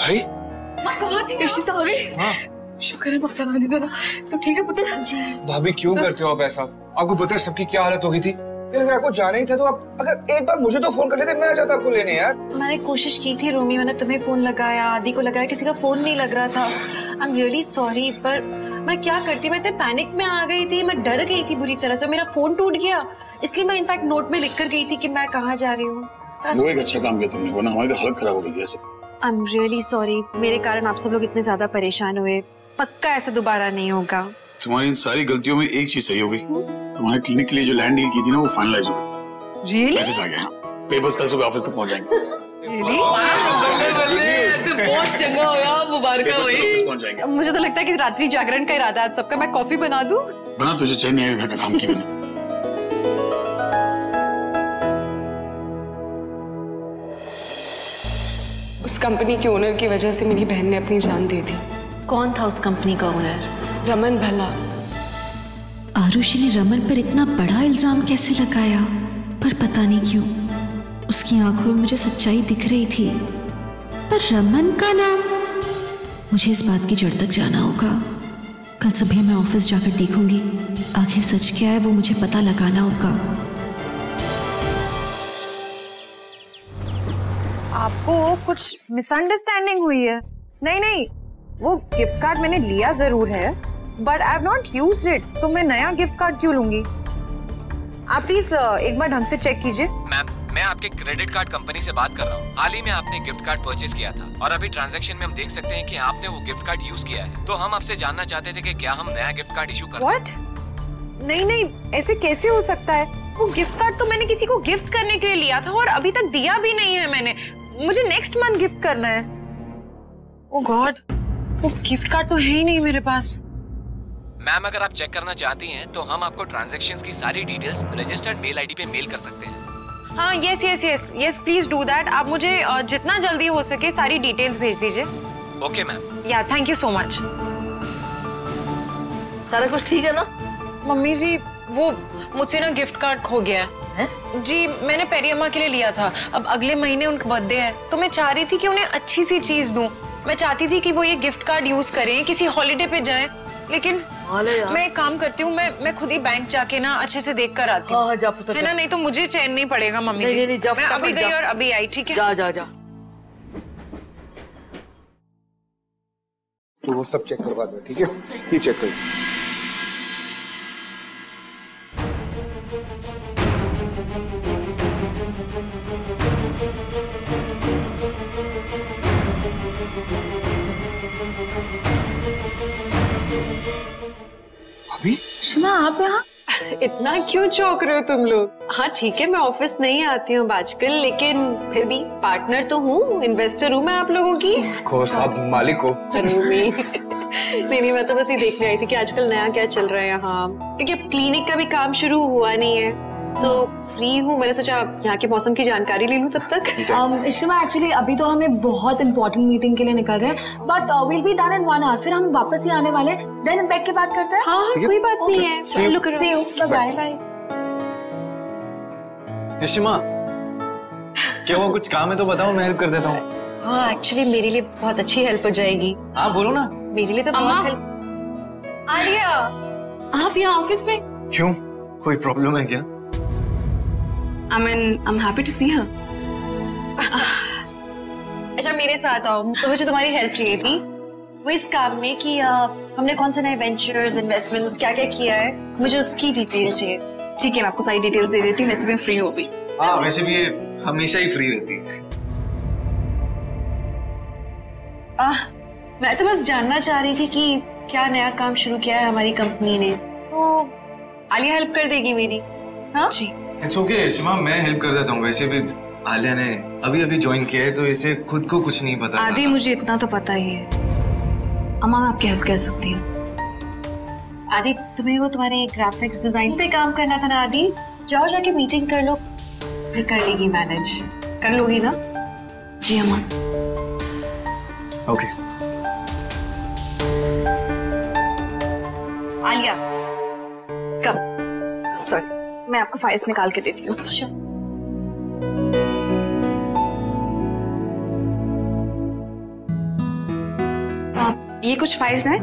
भाई कहाँ थी? इशिता आ गई। हाँ शुक्र है मफ्ता ना देना। तो ठीक है पुत्र जी। भाभी क्यों करते हो आप ऐसा? आपको पता है सबकी क्या हालत हो गई थी? अगर आपको जाना ही था तो आप अगर एक बार मुझे तो फोन कर लेते, मैं आ जाता आपको लेने यार। मैंने कोशिश की थी रोमी, मैंने तुम्हें फोन लगाया, आदि को लगाया, किसी का फोन नहीं लग रहा था। आई एम रियली सॉरी, पर मैं क्या करती, मैं इतने पैनिक में आ गई थी, मैं डर गई थी बुरी तरह से, मेरा फोन टूट गया, इसलिए मैं इनफैक्ट नोट में लिख कर गई थी कि मैं कहाँ जा रही हूँ। वो एक अच्छा काम किया तुमने, वरना हमारी तो हालत खराब हो गई थी ऐसे। आई एम रियली सॉरी, मेरे कारण आप सब लोग इतने ज्यादा परेशान हुए, पक्का ऐसा दोबारा नहीं होगा। तुम्हारी इन सारी गलतियों में एक चीज सही हो गई, तुम्हारे क्लिनिक के लिए जो लैंड डील की थी ना वो फाइनलाइज हो गई। रियली? मैसेज आ गया, पेपर्स कल सुबह ऑफिस तक पहुंच जाएंगे। रियली? तो बहुत चंगा होगा, मुबारक हो। ऑफिस पहुंच जाएंगे। मुझे तो लगता है कि रात्रि जागरण का इरादा है सबका। मैं कॉफी बना दूं? बना, तुझे चैन नहीं आएगा घर का काम की बिना। उस कंपनी के ओनर की वजह से मेरी बहन ने अपनी जान दे दी। कौन था उस कंपनी का ओनर? रमन भला। आरुषि ने रमन पर इतना बड़ा इल्जाम कैसे लगाया? पर पता नहीं क्यों उसकी आंखों में मुझे सच्चाई दिख रही थी। पर रमन का नाम, मुझे इस बात की जड़ तक जाना होगा। कल सुबह मैं ऑफिस जाकर देखूंगी, आखिर सच क्या है वो मुझे पता लगाना होगा। आपको कुछ मिसअंडरस्टैंडिंग हुई है। नहीं, वो गिफ्ट कार्ड मैंने लिया जरूर है, but I have not used it. तो मैं नया गिफ्ट कार्ड क्यों लूंगी? आप प्लीज एक बार ढंग से चेक कीजिए। मैम, मैं आपके क्रेडिट कार्ड कंपनी से बात कर रहा हूँ। हाल ही में आपने गिफ्ट कार्ड परचेज किया था और अभी ट्रांजैक्शन में हम देख सकते हैं कि आपने वो गिफ्ट कार्ड यूज किया है। तो हम आपसे जानना चाहते थे कि क्या हम नया गिफ्ट कार्ड इशू कर? व्हाट? नहीं, ऐसे कैसे हो सकता है? वो गिफ्ट कार्ड तो मैंने किसी को गिफ्ट करने के लिए लिया था और अभी तक दिया भी नहीं है मैंने। मुझे नेक्स्ट मंथ गिफ्ट करना है। ओह गॉड, वो गिफ्ट कार्ड तो है ही नहीं मेरे पास। मैम, अगर आप चेक करना चाहती हैं तो हम आपको ट्रांजैक्शंस की सारी डिटेल्स रजिस्टर्ड मेल आईडी पे मेल कर सकते हैं। हाँ, यस प्लीज डू दैट। आप मुझे जितना जल्दी हो सके सारी डिटेल्स भेज दीजिए। Okay ma'am. या थैंक यू सो मच। सारा कुछ ठीक है ना? मम्मी जी, वो मुझसे ना गिफ्ट कार्ड खो गया है। जी, मैंने पेरियम्मा के लिए लिया था। अब अगले महीने उनका बर्थडे है, तो मैं चाह रही थी कि उन्हें अच्छी सी चीज दूं। मैं चाहती थी कि वो ये गिफ्ट कार्ड यूज करें, किसी हॉलिडे पे जाएं। लेकिन मैं एक काम करती हूँ, मैं खुद ही बैंक जाके ना अच्छे से देख कर आती हूँ, है ना? नहीं तो मुझे चैन नहीं पड़ेगा मम्मी जी। नहीं, मैं अभी गई और अभी आई, ठीक है? जा। तो वो सब चेक करवा दो, ठीक है? ये चेक करो। अभी शिमा, आप यहाँ? इतना क्यों चौंक रहे हो तुम लोग? हाँ ठीक है, मैं ऑफिस नहीं आती हूँ आजकल, लेकिन फिर भी पार्टनर तो हूँ, इन्वेस्टर हूँ मैं आप लोगों की। ऑफ कोर्स, आप मालिक हो। नहीं, मैं तो बस ये देखने आई थी कि आजकल नया क्या चल रहा है यहाँ, क्योंकि अब क्लिनिक का भी काम शुरू हुआ नहीं है, तो फ्री हूँ। मैंने सोचा यहाँ के मौसम की जानकारी ले लूँ तब तक। इश्मा, एक्चुअली अभी तो हमें बहुत इंपॉर्टेंट मीटिंग के लिए निकल रहे हैं, but will be done in 1 hour. फिर हम वापस ही आने वाले, देन बैठ के बात करते हैं। हाँ, कोई बात नहीं है। चलो करो। See you. Bye. इशिमा, क्या वो कुछ काम है तो बताओ, मैं हेल्प कर देता हूँ। हाँ, एक्चुअली मेरे लिए बहुत अच्छी हेल्प हो जाएगी। हाँ बोलो ना। मेरे लिए तो बहुत हेल्प। आलिया, आप यहाँ ऑफिस में? क्यों, कोई प्रॉब्लम है क्या? I'm happy to see her. अच्छा, मेरे साथ आओ, तो मुझे तुम्हारी हेल्प चाहिए थी वो इस काम में कि हमने कौन से नए वेंचर्स, इन्वेस्टमेंट्स क्या क्या किया है, मुझे उसकी डिटेल चाहिए। ठीक है, मैं आपको सारी डिटेल्स दे देती हूँ। वैसे मैं फ्री हो भी। हाँ, वैसे भी ये हमेशा ही फ्री रहती है। मैं तो बस जानना चाह रही थी कि क्या नया काम शुरू किया है हमारी कंपनी ने, तो आलिया हेल्प कर देगी मेरी? हाँ जी। इट्स ओके शिमा, मैं हेल्प कर देता हूँ। वैसे भी आलिया ने अभी ज्वाइन किया है, तो इसे खुद को कुछ नहीं पता। आदि, मुझे इतना तो पता ही है। अम्मा, मैं आपकी हेल्प कर सकती हूँ। आदि, तुम्हें वो तुम्हारे ग्राफिक्स डिजाइन पे काम करना था ना आदि? जाओ जाके मीटिंग कर लो, फिर कर लेगी मैनेज। कर लोगी ना? जी अम्मा। ओके। आलिया, कम। सॉरी, मैं आपको फाइल्स निकाल के देती हूँ। ये कुछ फाइल्स हैं,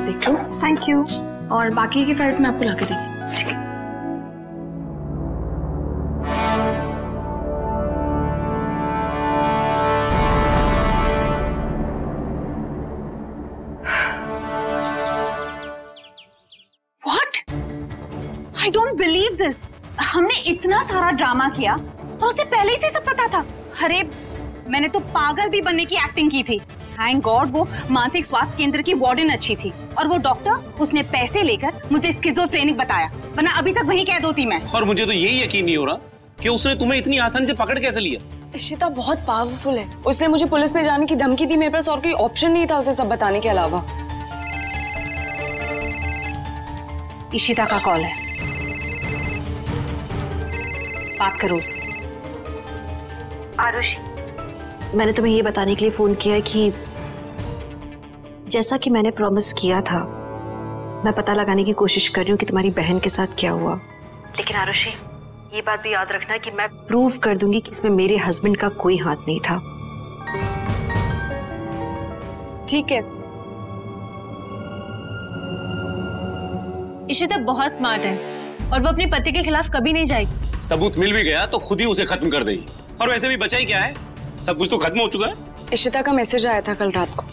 देख लो। Thank you. और बाकी की फाइल्स मैं आपको ला के देती। ठीक है। What? I don't believe this. हमने इतना सारा ड्रामा किया और उसे पहले से सब पता था। अरे मैंने तो पागल भी बनने की एक्टिंग की थी। थैंक गॉड वो मानसिक स्वास्थ्य केंद्र की वार्डन अच्छी थी और वो डॉक्टर उसने पैसे लेकर मुझे स्किज़ोफ्रेनिक बताया, वरना अभी तक वहीं कैद होती मैं। और मुझे तो यही यकीन नहीं हो रहा कि उसने तुम्हें इतनी आसानी से पकड़ कैसे लिया। इशिता बहुत पावरफुल है, उसने मुझे पुलिस में जाने की धमकी दी, मेरे पास और कोई ऑप्शन नहीं था उसे सब बताने के अलावा। इशिता का कॉल है, बात करो उससे। आरुषि, मैंने तुम्हें ये बताने के लिए फोन किया कि जैसा कि मैंने प्रॉमिस किया था, मैं पता लगाने की कोशिश कर रही हूँ कि तुम्हारी बहन के साथ क्या हुआ। लेकिन आरुषि, ये बात भी याद रखना कि मैं प्रूव कर दूंगी कि इसमें मेरे हस्बैंड का कोई हाथ नहीं था। ठीक है। इशिता बहुत स्मार्ट है और वो अपने पति के खिलाफ कभी नहीं जाएगी। सबूत मिल भी गया तो खुद ही उसे खत्म कर देगी, और वैसे भी बचा ही क्या है, सब कुछ तो खत्म हो चुका है। इशिता का मैसेज आया था कल रात को,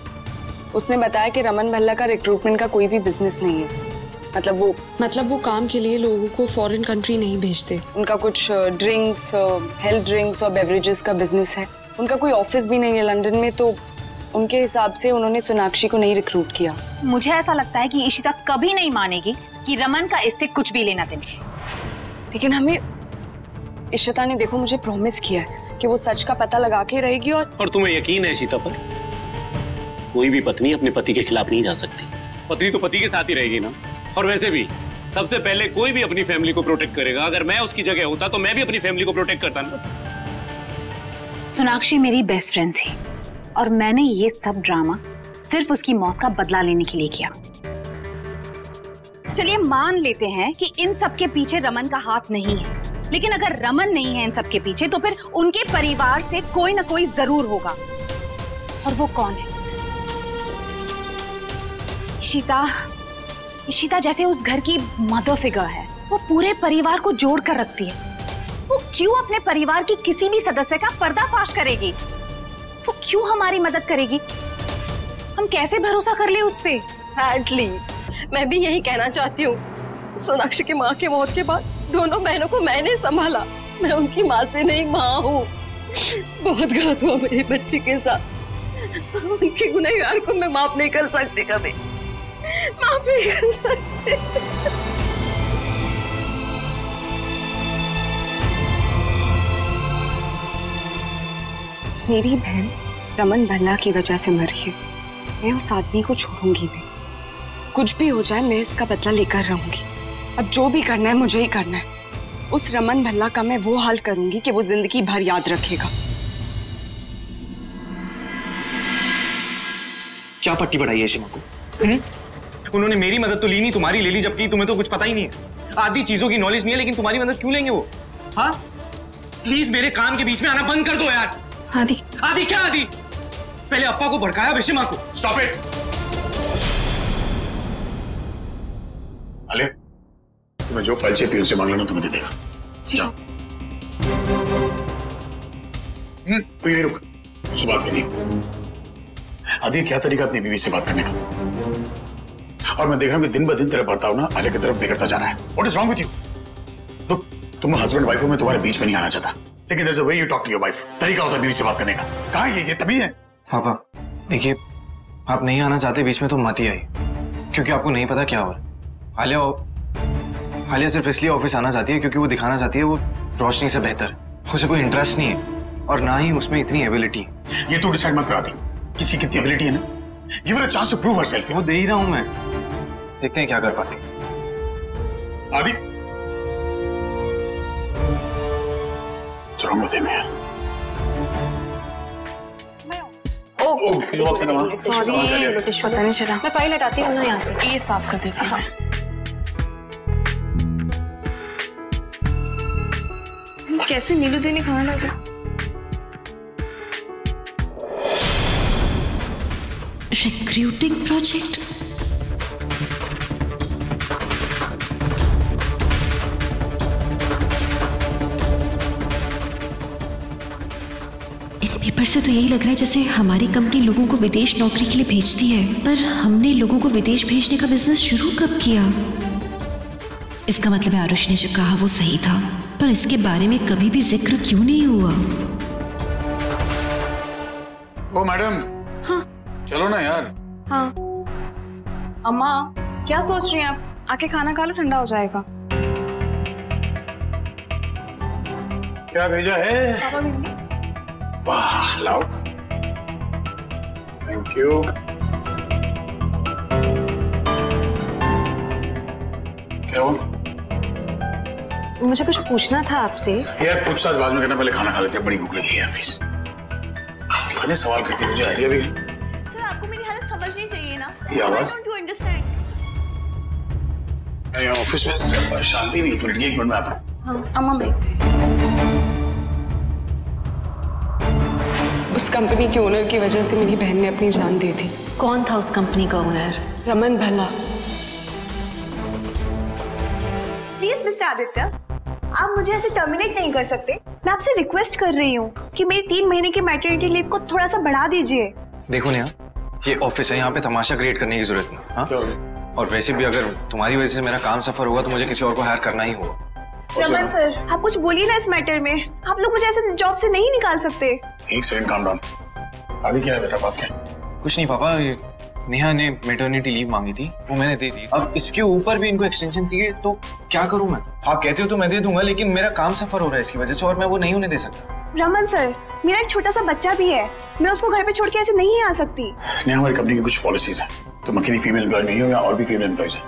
उसने बताया कि रमन भल्ला का रिक्रूटमेंट का कोई भी बिजनेस नहीं है। मतलब वो काम के लिए लोगों को फॉरेन कंट्री नहीं भेजते। उनका कुछ ड्रिंक्स, हेल्थ ड्रिंक्स और बेवरेजेस का बिजनेस है। उनका कोई ऑफिस भी नहीं है लंदन में, तो उनके हिसाब से उन्होंने सोनाक्षी को नहीं रिक्रूट किया। मुझे ऐसा लगता है कि इशिता कभी नहीं मानेगी कि रमन का इससे कुछ भी लेना देना। लेकिन हमें इशिता ने देखो मुझे प्रॉमिस किया है कि वो सच का पता लगा के रहेगी। और तुम्हें यकीन है इशिता पर? कोई भी पत्नी अपने पति के खिलाफ नहीं जा सकती। पत्नी तो पति के साथ ही रहेगी ना। और वैसे भी सबसे पहले कोई भी अपनी फैमिली को प्रोटेक्ट करेगा। अगर मैं उसकी जगह होता तो मैं भी अपनी फैमिली को प्रोटेक्ट करता ना। सोनाक्षी मेरी बेस्ट फ्रेंड थी और मैंने ये सब ड्रामा सिर्फ उसकी मौत का बदला लेने के लिए किया। चलिए मान लेते हैं कि इन सब के पीछे रमन का हाथ नहीं है, लेकिन अगर रमन नहीं है इन सब के पीछे तो फिर उनके परिवार से कोई ना कोई जरूर होगा। और वो कौन है? इशिता जैसे उस घर की मदर फिगर है, वो पूरे परिवार को जोड़ कर रखती है। वो क्यों अपने परिवार की किसी भी सदस्य का पर्दाफाश करेगी? वो क्यों हमारी मदद करेगी? हम कैसे भरोसा कर ले उस पे? सैडली मैं भी यही कहना चाहती हूँ। सोनाक्षी की माँ के मौत के बाद दोनों बहनों को मैंने संभाला। मैं उनकी माँ से नहीं, माँ हूँ। बहुत घात हुआ मेरे बच्चे के साथ। उनके गुनहगार को मैं माफ नहीं कर सकती, कभी माफ नहीं कर सकती। मेरी बहन रमन भल्ला की वजह से मरी है। मैं उस आदमी को छोड़ूंगी नहीं। कुछ भी हो जाए मैं इसका बदला लेकर रहूंगी। अब जो भी करना है मुझे ही करना है। उस रमन भल्ला का मैं वो हाल करूंगी कि वो जिंदगी भर याद रखेगा। क्या पट्टी बढ़ाई है शिमा को? उन्होंने मेरी मदद तो ली नहीं, तुम्हारी ले ली, जबकि तुम्हें तो कुछ पता ही नहीं है। आधी चीजों की नॉलेज नहीं है, लेकिन तुम्हारी मदद क्यों लेंगे वो? हाँ प्लीज मेरे काम के बीच में आना बंद कर दो यार। आदि क्या आदि? पहले अप्पा को भड़काया, विषमा को। Stop it. अले, तुम्हें जो फाइल चाहिए उसे मांग लेना, तुम्हें दे देगा। जाओ। तो यही रुक, उससे बात करनी। आदि क्या तरीका अपनी बीवी से बात करने का? और मैं देख रहा हूँ कि दिन ब दिन तेरा बर्ताव ना आलिया की तरफ बिगड़ता जा रहा है। What is wrong with you? तो तुम हस्बैंड वाइफ हो, मैं तुम्हारे बीच में नहीं आना चाहता, लेकिन there's a way you talk to your wife। तरीका होता है बीवी से बात करने का। कहाँ है ये तभी है? पापा देखिए, आप नहीं आना चाहते बीच में तो मत ही आइए, क्योंकि आपको नहीं पता क्या हो रहा है। आलिया सिर्फ इसलिए ऑफिस आना चाहती है क्योंकि वो दिखाना चाहती है वो रोशनी से बेहतर। उसे कोई इंटरेस्ट नहीं है और ना ही उसमें इतनी एबिलिटी। ये तो डिसाइड मत करा दी किसी कितनी एबिलिटी है ना। Give her a chance to prove herself। वो दे ही रहा हूं मैं, देखते हैं क्या कर पाती। आदि सॉरी पता नहीं चला। मैं फाइल हटाती हूँ ना यहाँ से, ये साफ कर देती हूँ। कैसे नीलू दी ने खाना लगा? Recruiting project? इन पेपर से तो यही लग रहा है जैसे हमारी कंपनी लोगों को विदेश नौकरी के लिए भेजती है, पर हमने लोगों को विदेश भेजने का बिजनेस शुरू कब किया? इसका मतलब है आरुषि ने जो कहा वो सही था, पर इसके बारे में कभी भी जिक्र क्यों नहीं हुआ? ओ मैडम। हाँ। चलो ना यार। हाँ। अम्मा क्या सोच रही हैं आप? आके खाना खा लो, ठंडा हो जाएगा। क्या भेजा है? पापा भिंडी। वाह लाओ। Thank you. क्या हुआ? मुझे कुछ पूछना था आपसे। यार पूछताछ बाद में करना, पहले खाना खा लेते हैं, बड़ी भूख लगी है यार प्लीज। कितने सवाल करती है, मुझे आइडिया भी। सर आपको मेरी हालत समझनी चाहिए ना। ये आवाज? मैं ऑफिस में शांति नहीं, एक मिनट में आता हूँ। हाँ, अम्मा मैं उस कंपनी के ओनर की वजह से मेरी बहन ने अपनी जान दी थी। कौन था उस कंपनी का owner? Raman Bhalla. Please mister Aditya, आप मुझे ऐसे टर्मिनेट नहीं कर सकते। मैं आपसे रिक्वेस्ट कर रही हूँ कि मेरी 3 महीने की मैटरनिटी लीव को थोड़ा सा बढ़ा दीजिए। देखो नेहा, ये ऑफिस है, यहाँ पे तमाशा क्रिएट करने की जरूरत नहीं। हाँ? और वैसे भी अगर तुम्हारी वजह से मेरा काम सफर होगा तो मुझे किसी और को हायर करना ही होगा। रमन सर, आप कुछ बोलिए ना इस मैटर में। आप लोग मुझे ऐसे जॉब से नहीं निकाल सकते। एक सेकंड, काम डाउन। आदि क्या है बेटा, बात क्या? कुछ नहीं पापा, नेहा ने मैटरनिटी लीव मांगी थी, वो मैंने दे दी। अब इसके ऊपर भी इनको एक्सटेंशन चाहिए, तो क्या करूं मैं? आप कहते हो तो मैं दे दूंगा, लेकिन मेरा काम सफर हो रहा है इसकी वजह से, और मैं वो नहीं होने दे सकता। रमन सर, मेरा एक छोटा सा बच्चा भी है, मैं उसको घर पे छोड़ के ऐसे नहीं आ सकती। नेहा, हमारी कंपनी की कुछ पॉलिसीज है, तुम अकेली फीमेल एम्प्लॉय नहीं हो या और भी फीमेल एम्प्लॉयज है,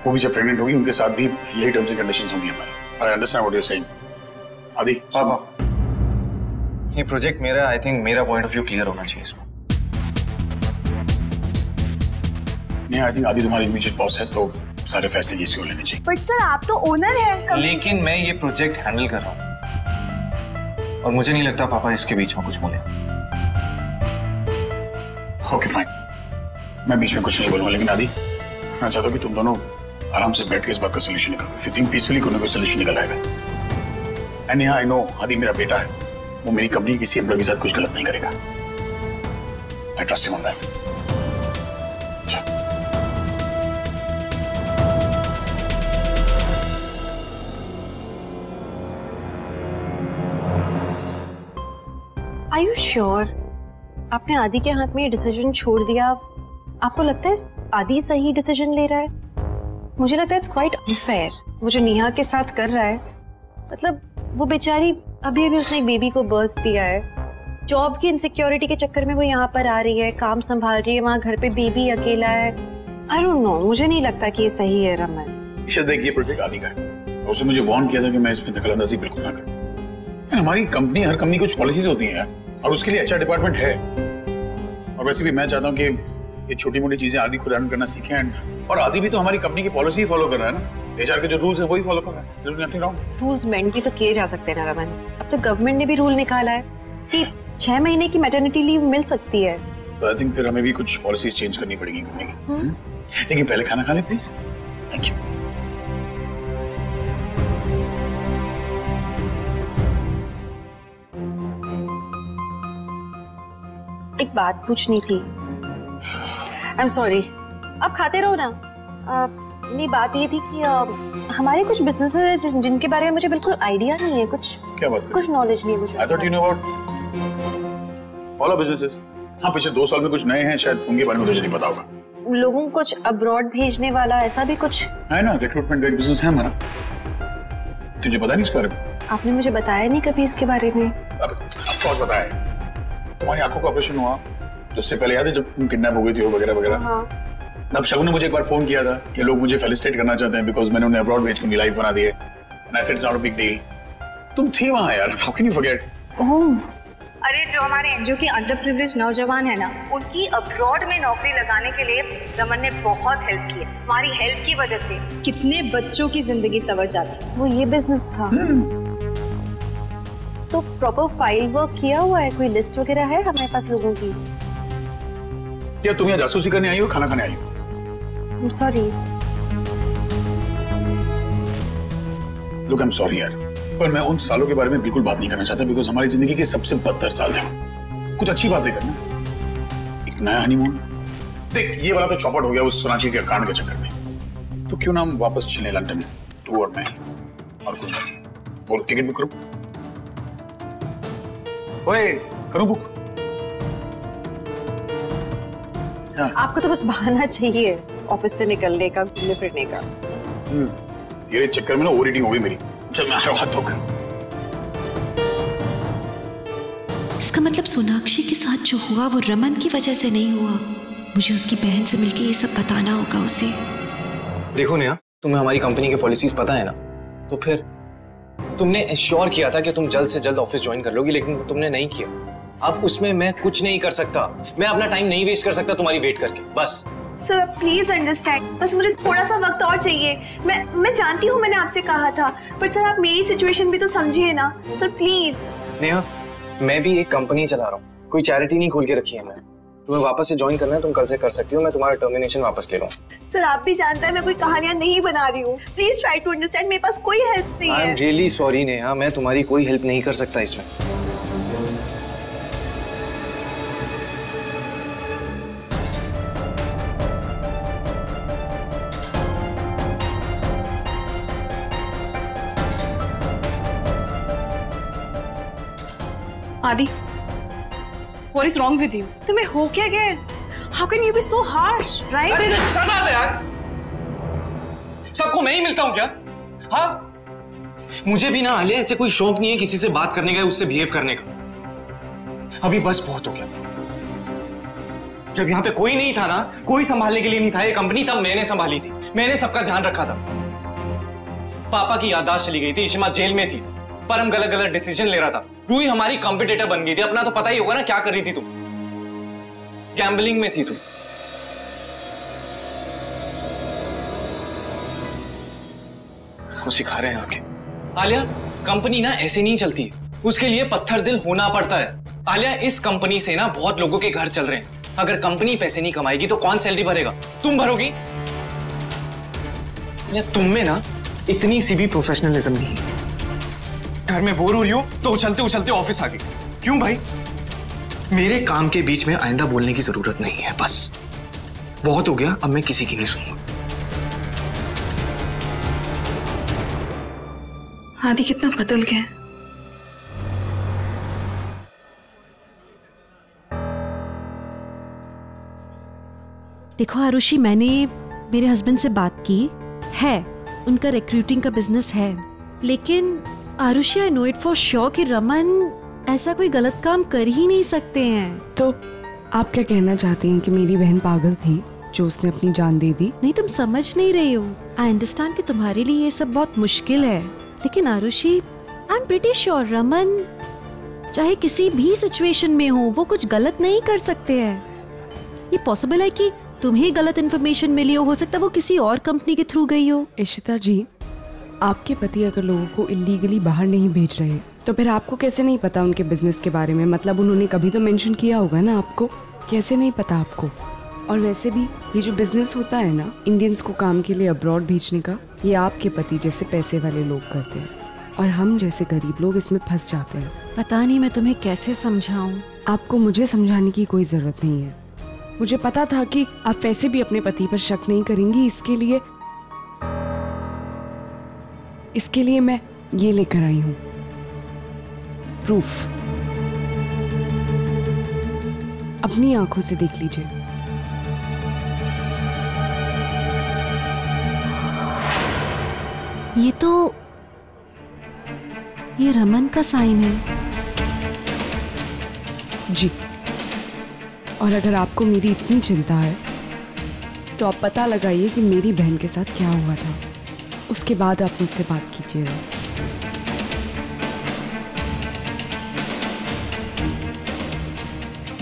वो भी जब प्रेग्नेंट होगी उनके साथ भी यही टर्म्स एंड कंडीशंस होंगी हमारे। I understand what you are saying. Adi पापा, ये प्रोजेक्ट मेरा, आई थिंक मेरा पॉइंट ऑफ व्यू क्लियर होना चाहिए इसमें। नेहा, आई थिंक आदि तुम्हारी इमीडिएट बॉस है, तो सारे फैसले इसी को लेने चाहिए। बट सर, आप तो ओनर है। लेकिन मैं ये प्रोजेक्ट हैंडल कर रहा हूँ और मुझे नहीं लगता पापा इसके बीच में कुछ बोले। ओके फाइन, मैं बीच में कुछ नहीं बोलूंगा, लेकिन आदि मैं चाहता हूँ कि तुम दोनों आराम से बैठ के इस बात का सोल्यूशन निकालो। इफ यू थिंक पीसफुली, कोई ना कोई सोल्यूशन निकल आएगा। एंड नेहा, आई नो आदि मेरा बेटा है, वो मेरी कंपनी किसी एम्प्लॉय के साथ कुछ गलत नहीं करेगा। I trust him on that. Are you sure? आपने आदि के हाथ में ये डिसीजन छोड़ दिया। आपको लगता है आदि सही डिसीजन ले रहा है? मुझे लगता है इट्स क्वाइट अनफेयर वो जो नेहा के साथ कर रहा है। मतलब वो बेचारी अभी अभी उसने एक बेबी को बर्थ दिया है, जॉब की इनसिक्योरिटी के चक्कर में वो यहाँ पर आ रही है, काम संभाल रही है, वहाँ घर पे बेबी अकेला है। आई डोंट नो, मुझे नहीं लगता कि ये सही है रमन। देखिए, प्रोजेक्ट आदि का है, उसने मुझे वार्न किया था कि मैं इसमें दखलंदाजी बिल्कुल ना करूं। हमारी कंपनी, हर कंपनी कुछ पॉलिसीज होती हैं यार, और उसके लिए अच्छा डिपार्टमेंट है। और वैसे भी मैं चाहता हूँ कि ये छोटी मोटी चीजें आदि खुद हैंडल करना सीखें। और आदि भी तो हमारी कंपनी की पॉलिसी फॉलो कर रहा है ना, एचआर के जो रूल्स है वही फॉलो कर रहा है। There is nothing wrong. Rules मेंट भी तो किए जा सकते हैं ना रमन। अब तो गवर्नमेंट ने भी रूल निकाला है कि 6 महीने की मैटरनिटी लीव मिल सकती है। तो आई थिंक फिर हमें भी कुछ पॉलिसीज चेंज करनी पड़ेगी कंपनी की। लेकिन पहले खाना खा ले प्लीज। Thank you. एक बात पूछनी थी। आई एम सॉरी, आप खाते रहो ना। मेरी बात ये थी कि हमारे कुछ बिजनेसेस हैं जिनके बारे में मुझे बिल्कुल आइडिया नहीं है। कुछ क्या बात, कुछ नॉलेज नहीं है मुझे। I thought you know about all our businesses. हाँ, पिछले 2 साल में कुछ नए हैं, शायद उनके बारे में मुझे नहीं पता होगा। लोगों को कुछ अब्रॉड भेजने वाला ऐसा भी कुछ है ना, रिक्रूटमेंट का एक बिजनेस है हमारा। तुझे पता नहीं इसके बारे में? आपने मुझे बताया नहीं कभी इसके बारे में। ऑफ कोर्स बताया। तुम्हारी आंखों का ऑपरेशन हुआ तो उससे पहले याद है जब तुम किडनैप हो गई थी वगैरह वगैरह। हाँ। तब शगुन ने मुझे एक बार फोन किया था कि लोग मुझे फेलिसिटेट करना चाहते हैं बिकॉज मैंने उन्हें अब्रॉड भेज के उनकी लाइफ बना दी है। And I said it's not a big deal. तुम थी वहां यार, हाउ कैन यू फॉरगेट? ओह, अरे जो हमारे एनजीओ के अंडर प्रिविलेज नौजवान है ना, उनकी अब्रॉड में नौकरी लगाने के लिए रमन ने बहुत हेल्प की है। हमारी हेल्प की वजह से कितने बच्चों की जिंदगी संवर जाती। वो ये बिजनेस था। तो प्रॉपर फाइल वर्क किया हुआ है? कोई लिस्ट वगैरह है हमारे पास लोगों की? क्या तुम यहाँ जासूसी करने आई हो, खाना खाने आई हो? Sorry. Look I am sorry यार, पर मैं उन सालों के बारे में बिल्कुल बात नहीं करना चाहता, बिकॉज हमारी जिंदगी के सबसे बदतर साल थे। कुछ अच्छी बातें करना, एक नया हनीमून। देख ये वाला तो चौपट हो गया उस सोनाक्षी के कांड के चक्कर में, तो क्यों ना हम वापस चले लंदन, तू और मैं और कुछ। बोल टिकट बुक करो। ओए करो बुक। आपको तो बस बहाना चाहिए ऑफिस से निकलने का, घूमने फिरने का। तेरे चक्कर में ना ओवर ईटिंग हो गई मेरी। चल मैं आ रहा हूं, हाथ धोकर। इसका मतलब सोनाक्षी के साथ जो हुआ वो रमन की वजह से नहीं हुआ। मुझे उसकी बहन से मिलके ये सब बताना होगा उसे। देखो नेहा, तुम्हें हमारी कंपनी के पॉलिसीज पता है ना, तो फिर तुमने एश्योर किया था कि तुम जल्द से जल्द ऑफिस ज्वाइन कर लोगी, लेकिन तुमने नहीं किया। अब उसमें मैं कुछ नहीं कर सकता, मैं अपना टाइम नहीं वेस्ट कर सकता तुम्हारी वेट करके, बस। सर प्लीज अंडरस्टैंड, बस मुझे थोड़ा सा वक्त और चाहिए। मैं जानती हूँ मैंने आपसे कहा था, पर सर आप मेरी सिचुएशन भी तो समझिए ना सर, प्लीज। नेहा, मैं भी एक कंपनी चला रहा हूँ, कोई चैरिटी नहीं खोल के रखी है मैं। तुम्हें वापस से ज्वाइन करना है, तुम कल से कर सकती हो, मैं तुम्हारा टर्मिनेशन वापस ले लूँ। सर आप भी जानते हैं मैं कोई कहानियां नहीं बना रही हूँ, प्लीज ट्राई टू अंडरस्टैंड। मेरे पास कोई हेल्प नहीं है। I am really sorry Neha, मैं तुम्हारी कोई हेल्प नहीं कर सकता इसमें। आदि, what is wrong with you? तुम्हें हो क्या गया? How can you be so harsh, right? अरे shut up यार! सबको मैं ही मिलता हूँ क्या? हाँ? मुझे भी ना आलिया ऐसे कोई शौक नहीं है किसी से बात करने का, उससे बिहेव करने का। अभी बस बहुत हो गया। जब यहाँ पे कोई नहीं था ना, कोई संभालने के लिए नहीं था ये कंपनी, तब मैंने संभाली थी, मैंने सबका ध्यान रखा था। पापा की याददाश्त चली गई थी, इशिमा जेल में थी, पर हम गलत गलत डिसीजन ले रहा था। रूही हमारी कॉम्पिटिटर बन गई थी, अपना तो पता ही होगा ना क्या कर रही थी तुम, गैम्बलिंग में थी तुम। वो सिखा रहे हैं आके। आलिया, कंपनी ना ऐसे नहीं चलती, उसके लिए पत्थर दिल होना पड़ता है। आलिया, इस कंपनी से ना बहुत लोगों के घर चल रहे हैं, अगर कंपनी पैसे नहीं कमाएगी तो कौन सैलरी भरेगा? तुम भरोगी? तुम में ना इतनी सी भी प्रोफेशनलिज्म नहीं है। घर में बोर हो रही हो तो उछलते उछलते ऑफिस आ गई। क्यों भाई? मेरे काम के बीच में आइंदा बोलने की जरूरत नहीं है, बस बहुत हो गया, अब मैं किसी की नहीं सुनूंगा। आदि कितना बदल गया। देखो आरुषि, मैंने मेरे हस्बैंड से बात की है, उनका रिक्रूटिंग का बिजनेस है, लेकिन Arushi I know it for sure कि रमन ऐसा कोई गलत काम कर ही नहीं सकते हैं। तो आप क्या कहना चाहती हैं कि मेरी बहन पागल थी जो उसने अपनी जान दे दी? नहीं, तुम समझ नहीं रही हो। आई अंडरस्टैंड कि तुम्हारे लिए ये सब बहुत मुश्किल है, लेकिन Arushi I am pretty sure Raman चाहे किसी भी सिचुएशन में हो वो कुछ गलत नहीं कर सकते हैं। ये पॉसिबल है कि तुम्हें गलत इन्फॉर्मेशन मिली हो सकता है वो किसी और कंपनी के थ्रू गई हो। इशिता जी, आपके पति अगर लोगों को इलीगली बाहर नहीं भेज रहे तो फिर आपको कैसे नहीं पता उनके बिजनेस के बारे में? मतलब उन्होंने कभी तो मेंशन किया होगा ना आपको, कैसे नहीं पता आपको? और वैसे भी ये जो बिजनेस होता है ना इंडियंस को काम के लिए अब्रॉड भेजने का, ये आपके पति जैसे पैसे वाले लोग करते हैं और हम जैसे गरीब लोग इसमें फंस जाते हैं। पता नहीं मैं तुम्हें कैसे समझाऊं। आपको मुझे समझाने की कोई जरूरत नहीं है, मुझे पता था कि आप वैसे भी अपने पति पर शक नहीं करेंगी। इसके लिए मैं ये लेकर आई हूं प्रूफ, अपनी आंखों से देख लीजिए। ये रमन का साइन है जी। और अगर आपको मेरी इतनी चिंता है तो आप पता लगाइए कि मेरी बहन के साथ क्या हुआ था, उसके बाद आप मुझसे बात कीजिएगा।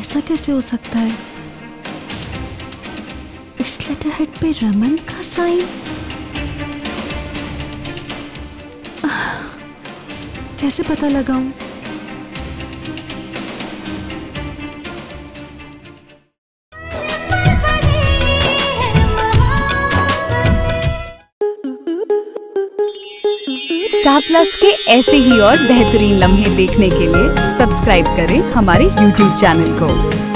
ऐसा कैसे हो सकता है? इस लेटर हेड पे रमन का साइन? कैसे पता लगाऊं? स्टार प्लस के ऐसे ही और बेहतरीन लम्हे देखने के लिए सब्सक्राइब करें हमारे YouTube चैनल को।